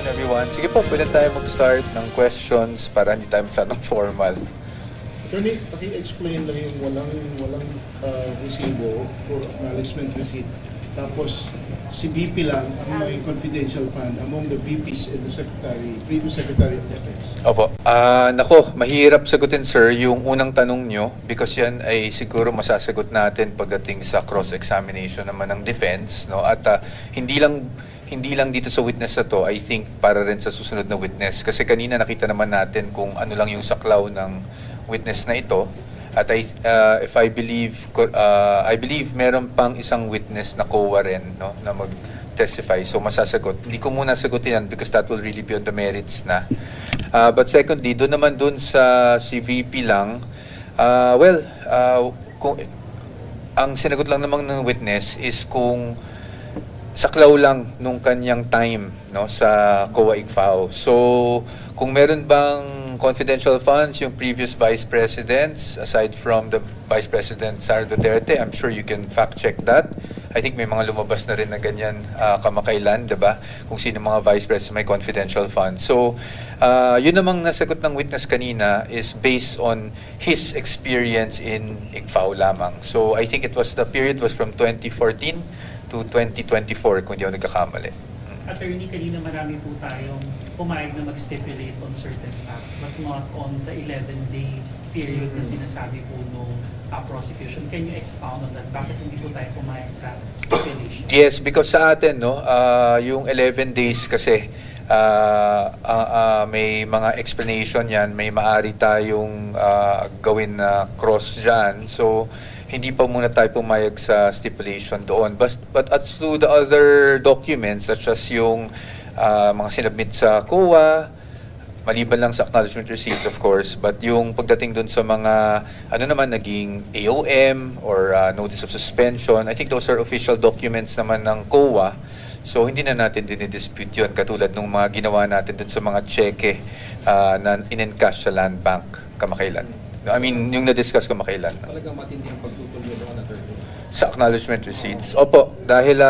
afternoon, everyone. Sige po, pwede tayo mag-start ng questions para hindi tayo masyadong formal. Attorney, paki-explain lang yung walang resibo for acknowledgement receipt. Tapos si VP lang ang may confidential fund among the VPs and the previous Secretary of Defense. Opo. Nako, mahirap sagutin, sir, yung unang tanong nyo because yan ay siguro masasagot natin pagdating sa cross-examination naman ng defense. No? At hindi lang dito sa witness na to, I think para rin sa susunod na witness. Kasi kanina nakita naman natin kung ano lang yung saklaw ng witness na ito. At I believe meron pang isang witness na COA rin, no, na mag-testify. So masasagot. Hindi ko muna sagutin yan because that will really be on the merits na. But secondly, doon sa si VP lang, kung ang sinagot lang namang ng witness is kung saklaw lang nung kanyang time, no, sa COA ICFAO. So kung meron bang confidential funds yung previous vice presidents aside from the Vice President Sara Duterte, I'm sure you can fact check that. I think may mga lumabas na rin na ganyan kamakailan, 'di ba? Kung sino mga vice president may confidential funds. So yun namang nasagot ng witness kanina is based on his experience in ICFAO lamang. So I think the period was from 2014 to 2024 kung di ako nagkakamali. Attorney, kanina marami po tayong pumayag na mag-stipulate on certain facts but not on the 11-day period na sinasabi po nung prosecution. Can you expound on that? Bakit hindi po tayo pumayag sa stipulation? Yes, because sa atin, no, yung 11 days kasi may mga explanation yan, may maari tayong gawin na cross dyan. So, hindi pa muna tayo pumayag sa stipulation doon. But as to the other documents, such as yung mga sinabmit sa COA, maliban lang sa acknowledgement receipts, of course, but yung pagdating doon sa mga, naging AOM or notice of suspension, I think those are official documents naman ng COA. So, hindi na natin dinidispute yun, katulad ng mga ginawa natin doon sa mga cheque na in-encash sa land bank kamakailan. I mean, yung na-discuss kamakailan. Talagang matindi ang pagtutulyo doon, Attorney. Sa acknowledgement receipts. Opo, dahil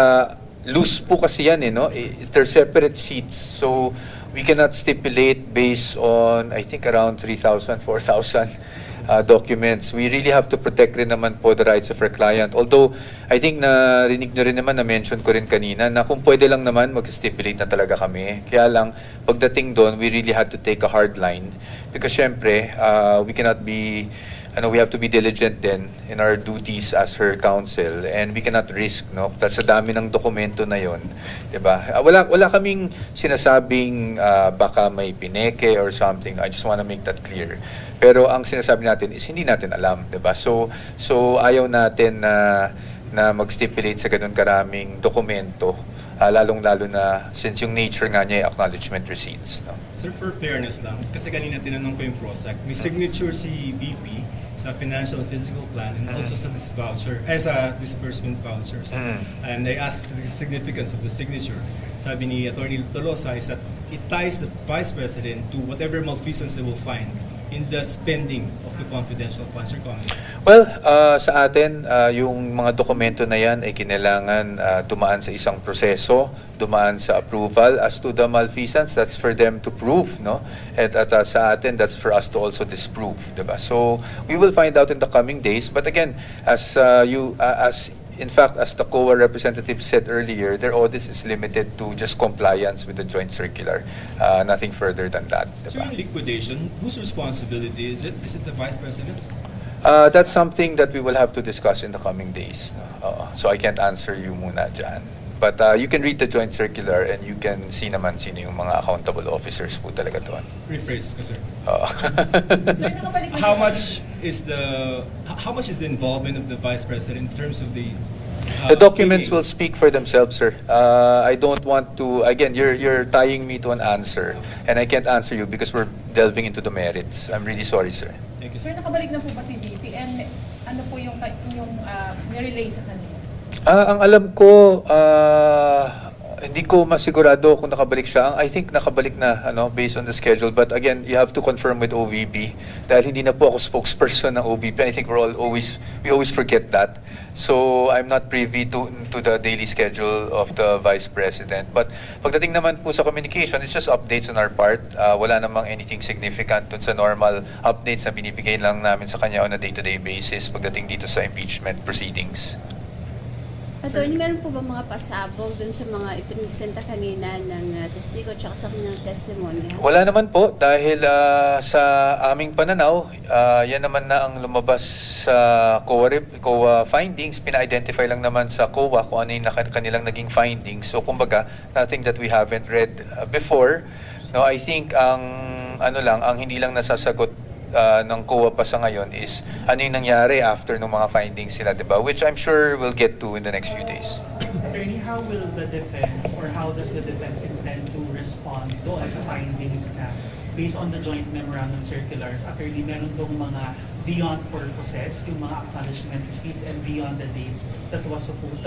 loose po kasi yan, no? They're separate sheets. So, we cannot stipulate based on, I think, around 3,000, 4,000 documents. We really have to protect rin naman po the rights of our client. Although, I think narinig nyo rin naman, na-mention ko rin kanina, na kung pwede lang naman, mag-stipulate na talaga kami. Kaya lang, pagdating doon, we really had to take a hard line. Because syempre, we cannot be, we have to be diligent din in our duties as her counsel. And we cannot risk, no? Sa dami ng dokumento na yon, diba? Wala kaming sinasabing baka may pineke or something. I just want to make that clear. Pero ang sinasabi natin is hindi natin alam, 'di ba? So ayaw natin na mag-stipulate sa ganun karaming dokumento, lalong-lalo na since yung nature nga niya ay acknowledgement receipts, no? Sir, for fairness lang, kasi kanina tinanong ko yung PROSEC, may signature si VP sa financial and physical plan and also sa this voucher, sa disbursement vouchers. And I asked the significance of the signature. Sabi ni Attorney Tolosa is that it ties the Vice President to whatever malfeasance they will find in the spending of the confidential funds. Your comment? Well, sa atin, yung mga dokumento na yan ay kinailangan dumaan sa isang proseso, dumaan sa approval. As to the malfeasance, that's for them to prove, no? At sa atin, that's for us to also disprove, diba? So, we will find out in the coming days. But again, in fact, as the COA representative said earlier, their audit is limited to just compliance with the joint circular. Nothing further than that. So yung liquidation, whose responsibility is it? Is it the Vice President's? That's something that we will have to discuss in the coming days. So I can't answer you muna dyan. But you can read the joint circular and you can see naman sino yung mga accountable officers po talaga doon. Rephrase ka, sir. Sir, nakabalik How much is the involvement of the Vice President in terms of the documents will speak for themselves, sir. I don't want to, again, you're tying me to an answer and I can't answer you because we're delving into the merits. I'm really sorry, sir. Thank you, Sir, nakabalik na po ba si VP? And ano po yung nirelay sa kanila? Ang alam ko, hindi ko masigurado kung nakabalik siya. I think nakabalik na based on the schedule. But again, you have to confirm with OVP dahil hindi na po ako spokesperson ng OVP. I think we always forget that. So I'm not privy to the daily schedule of the Vice President. But pagdating naman po sa communication, it's just updates on our part. Wala namang anything significant dun sa normal updates na binibigay lang namin sa kanya on a day-to-day basis pagdating dito sa impeachment proceedings. Attorney, meron po ba mga pasabog dun sa mga ipinisenta kanina ng testigo at sa kanyang testimonya? Wala naman po dahil sa aming pananaw, yan naman na ang lumabas sa COA findings. Pina-identify lang naman sa COA kung ano yung kanilang naging findings. So kumbaga, nothing that we haven't read before. No, I think ang hindi lang nasasagot ng COA pa sa ngayon is ano yung nangyari after ng mga findings sila, diba? Which I'm sure we'll get to in the next few days. Attorney, how will the defense or how does the defense intend to respond doon sa findings na based on the joint memorandum circular, attorney, meron dong mga beyond purposes, yung mga acknowledgement receipts and beyond the dates that were supposed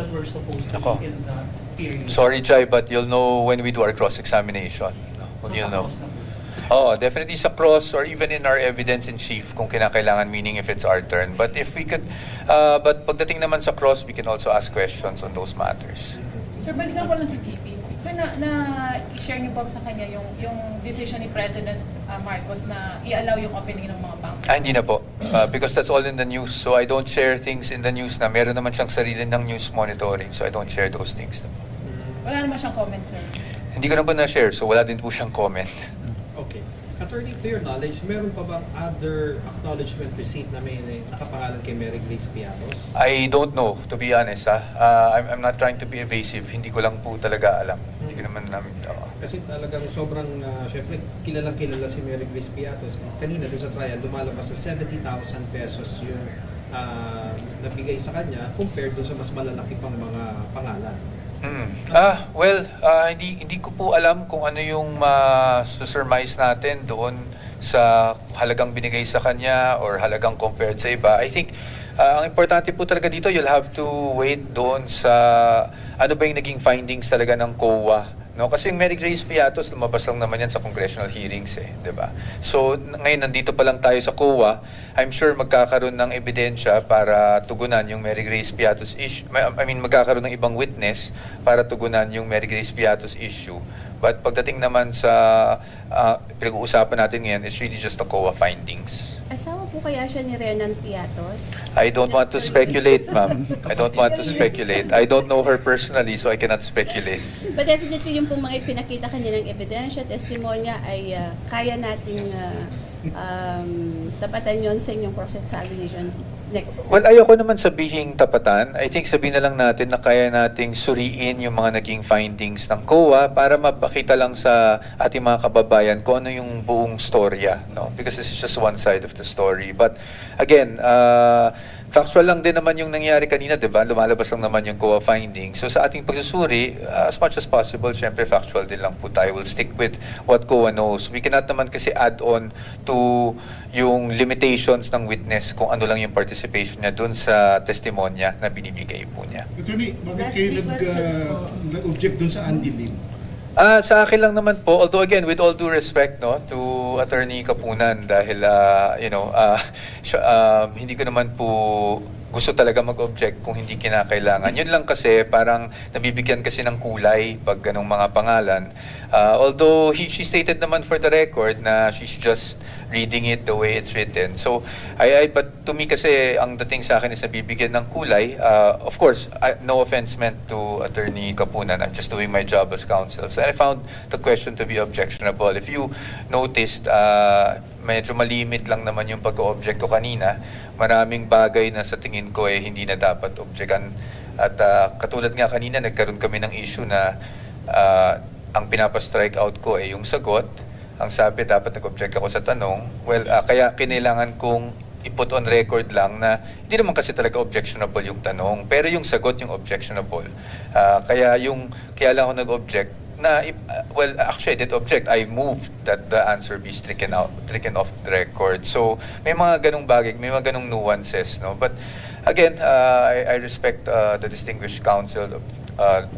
to be in the period? Sorry, Jai, but you'll know when we do our cross-examination. So, You'll know. suppose na po. Oh, definitely sa cross or even in our evidence in chief kung kinakailangan, meaning if it's our turn. But if we could, but pagdating naman sa cross, we can also ask questions on those matters. Sir, balikan ko lang si VP. Sir, i-share niyo po sa kanya yung decision ni President Marcos na i-allow yung opening ng mga bank? Hindi na po. Because that's all in the news. So I don't share things in the news na meron naman siyang sarili ng news monitoring. So I don't share those things na po. Wala naman siyang comment, sir. Hindi ko na po na-share, so wala din po siyang comment. Okay. Attorney, to your knowledge, meron pa bang other acknowledgement receipt na may nakapangalan kay Mary Grace Piatos? I don't know, to be honest. I'm not trying to be evasive. Hindi ko lang po talaga alam. Hindi ko naman namin. Kasi talagang sobrang, syempre, kilalang-kilala si Mary Grace Piatos. Kanina doon sa trial, lumalabas sa 70,000 pesos yung nabigay sa kanya compared doon sa mas malalaki pang mga pangalan. Hindi ko po alam kung ano yung ma-surmise natin doon sa halagang binigay sa kanya or halagang compared sa iba. I think ang importante po talaga dito, you'll have to wait doon sa ano ba yung naging findings talaga ng COA. No, kasi yung Mary Grace Piatos, lumabas lang naman yan sa congressional hearings di ba? So, ngayon nandito pa lang tayo sa COA, I'm sure magkakaroon ng ebidensya para tugunan yung Mary Grace Piatos issue. Magkakaroon ng ibang witness para tugunan yung Mary Grace Piatos issue. But pagdating naman sa pinag-uusapan natin ngayon, it's really just the COA findings. Asawa po kaya siya ni Renan Piatos? I don't want to speculate, ma'am. I don't want to speculate. I don't know her personally, so I cannot speculate. But definitely yung pong mga ipinakita kanya ng ebidensya, testimonya ay kaya nating tapatan yon sa inyong cross-examination next. Well, ayoko naman sabihin tapatan. I think sabihin na lang natin na kaya nating suriin yung mga naging findings ng COA para mapakita lang sa ating mga kababayan kung ano yung buong storya. No? Because this is just one side of the story. But again, factual lang din naman yung nangyari kanina, di ba? Lumalabas lang naman yung COA findings. So sa ating pagsusuri, as much as possible, syempre factual din lang po tayo. We'll stick with what COA knows. We cannot naman kasi add on to yung limitations ng witness kung ano lang yung participation niya dun sa testimonya na binibigay po niya. Attorney, bakit kayo nag-object dun sa Andy Lim? Sa akin lang naman po, although again, with all due respect to Attorney Kapunan dahil hindi ko naman po gusto talaga mag-object kung hindi kinakailangan. Yun lang kasi parang nabibigyan kasi ng kulay pag ganong mga pangalan. Although she stated naman for the record na she's just reading it the way it's written. So, but to me kasi ang dating sa akin is nabibigyan ng kulay. Of course, no offense meant to Attorney Kapunan. I'm just doing my job as counsel. So I found the question to be objectionable. If you noticed, medyo malimit lang naman yung pag-object ko kanina. Maraming bagay na sa tingin ko hindi na dapat objectan. At katulad nga kanina, nagkaroon kami ng issue na ang pinapa-strike out ko yung sagot. Ang sabi, dapat nag-object ako sa tanong. Well, kaya kinailangan kong i-put on record lang na hindi naman kasi talaga objectionable yung tanong. Pero yung sagot yung objectionable. Kaya lang ako nag-object na, actually I did object. I moved that the answer be stricken off the record. So, may mga ganong bagay, may mga ganong nuances. No? But again, I respect the distinguished counsel of Attorney